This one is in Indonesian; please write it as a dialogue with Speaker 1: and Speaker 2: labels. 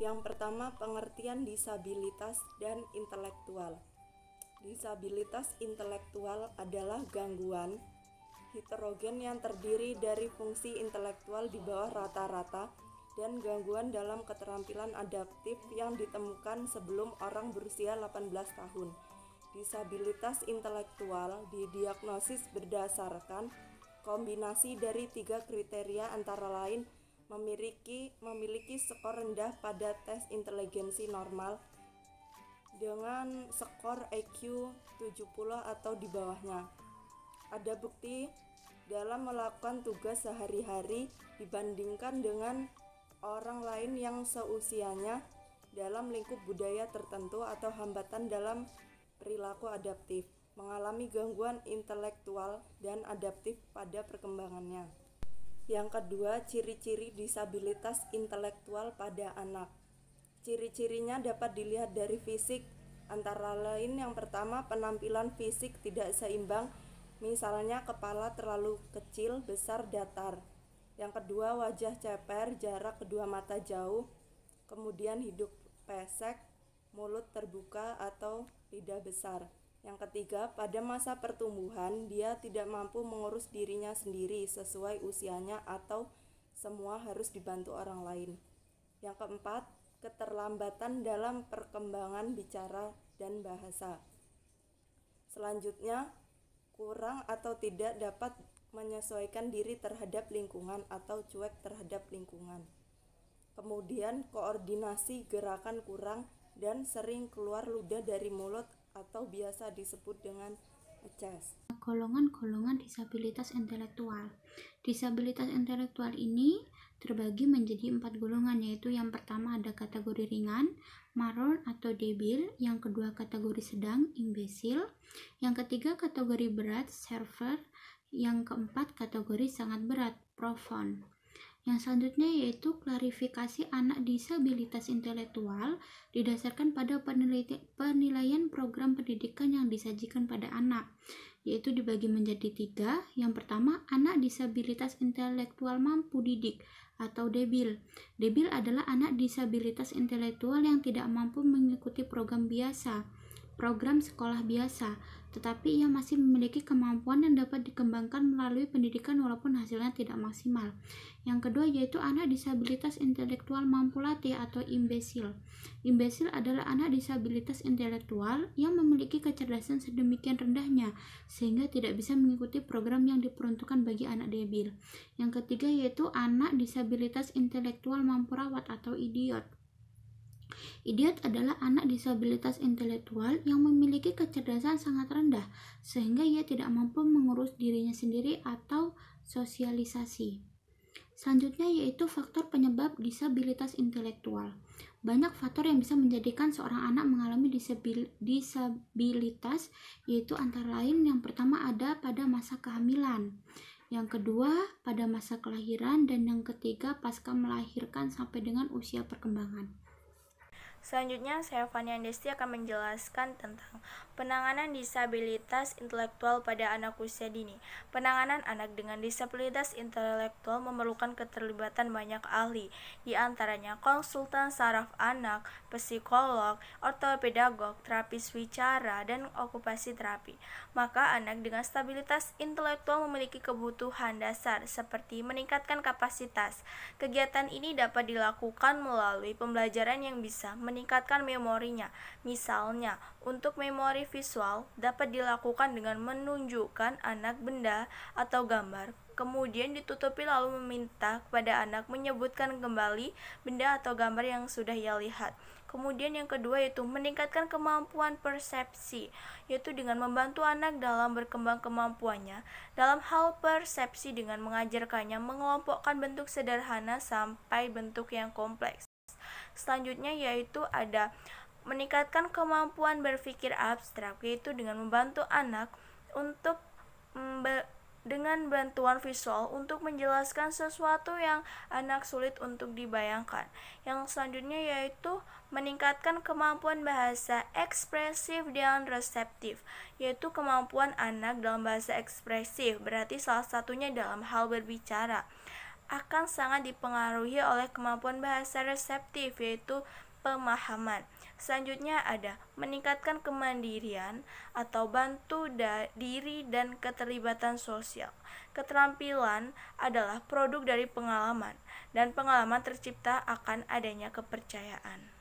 Speaker 1: Yang pertama, pengertian disabilitas dan intelektual. Disabilitas intelektual adalah gangguan heterogen yang terdiri dari fungsi intelektual di bawah rata-rata dan gangguan dalam keterampilan adaptif yang ditemukan sebelum orang berusia 18 tahun. Disabilitas intelektual didiagnosis berdasarkan kombinasi dari 3 kriteria, antara lain memiliki skor rendah pada tes inteligensi normal dengan skor IQ 70 atau di bawahnya. Ada bukti dalam melakukan tugas sehari-hari dibandingkan dengan orang lain yang seusianya dalam lingkup budaya tertentu, atau hambatan dalam perilaku adaptif, mengalami gangguan intelektual dan adaptif pada perkembangannya. Yang kedua, ciri-ciri disabilitas intelektual pada anak. Ciri-cirinya dapat dilihat dari fisik, antara lain yang pertama, penampilan fisik tidak seimbang, misalnya kepala terlalu kecil, besar, datar. Yang kedua, wajah ceper, jarak kedua mata jauh, kemudian hidung pesek, mulut terbuka atau lidah besar. Yang ketiga, pada masa pertumbuhan dia tidak mampu mengurus dirinya sendiri sesuai usianya atau semua harus dibantu orang lain. Yang keempat, keterlambatan dalam perkembangan bicara dan bahasa. Selanjutnya, kurang atau tidak dapat menyesuaikan diri terhadap lingkungan atau cuek terhadap lingkungan. Kemudian, koordinasi gerakan kurang dan sering keluar ludah dari mulut atau biasa disebut dengan ngeces.
Speaker 2: Golongan-golongan disabilitas intelektual. Disabilitas intelektual ini terbagi menjadi 4 golongan, yaitu yang pertama ada kategori ringan, maron atau debil, yang kedua kategori sedang, imbesil, yang ketiga kategori berat, severe, yang keempat kategori sangat berat, profound. Yang selanjutnya yaitu klarifikasi anak disabilitas intelektual didasarkan pada penilaian program pendidikan yang disajikan pada anak, yaitu dibagi menjadi 3. Yang pertama, anak disabilitas intelektual mampu didik atau debil. Debil adalah anak disabilitas intelektual yang tidak mampu mengikuti program sekolah biasa, tetapi ia masih memiliki kemampuan yang dapat dikembangkan melalui pendidikan walaupun hasilnya tidak maksimal. Yang kedua yaitu anak disabilitas intelektual mampu latih atau imbesil. Imbesil adalah anak disabilitas intelektual yang memiliki kecerdasan sedemikian rendahnya sehingga tidak bisa mengikuti program yang diperuntukkan bagi anak debil. Yang ketiga yaitu anak disabilitas intelektual mampu rawat atau idiot. Idiot adalah anak disabilitas intelektual yang memiliki kecerdasan sangat rendah sehingga ia tidak mampu mengurus dirinya sendiri atau sosialisasi. Selanjutnya yaitu faktor penyebab disabilitas intelektual. Banyak faktor yang bisa menjadikan seorang anak mengalami disabilitas, yaitu antara lain yang pertama ada pada masa kehamilan, yang kedua pada masa kelahiran, dan yang ketiga pasca melahirkan sampai dengan usia perkembangan.
Speaker 3: Selanjutnya, saya Fania Desti akan menjelaskan tentang penanganan disabilitas intelektual pada anak usia dini. Penanganan anak dengan disabilitas intelektual memerlukan keterlibatan banyak ahli, di antaranya konsultan saraf anak, psikolog, ortopedagog, terapis wicara, dan okupasi terapi. Maka anak dengan stabilitas intelektual memiliki kebutuhan dasar seperti meningkatkan kapasitas. Kegiatan ini dapat dilakukan melalui pembelajaran yang bisa meningkatkan memorinya. Misalnya, untuk memori visual dapat dilakukan dengan menunjukkan anak benda atau gambar, kemudian ditutupi lalu meminta kepada anak menyebutkan kembali benda atau gambar yang sudah ia lihat. Kemudian yang kedua yaitu meningkatkan kemampuan persepsi, yaitu dengan membantu anak dalam berkembang kemampuannya dalam hal persepsi dengan mengajarkannya mengelompokkan bentuk sederhana sampai bentuk yang kompleks. Selanjutnya yaitu ada meningkatkan kemampuan berpikir abstrak, yaitu dengan membantu anak untuk dengan bantuan visual untuk menjelaskan sesuatu yang anak sulit untuk dibayangkan. Yang selanjutnya yaitu meningkatkan kemampuan bahasa ekspresif dan reseptif, yaitu kemampuan anak dalam bahasa ekspresif, berarti salah satunya dalam hal berbicara. akan sangat dipengaruhi oleh kemampuan bahasa reseptif, yaitu pemahaman. Selanjutnya ada meningkatkan kemandirian atau bantu diri dan keterlibatan sosial. Keterampilan adalah produk dari pengalaman, dan pengalaman tercipta akan adanya kepercayaan.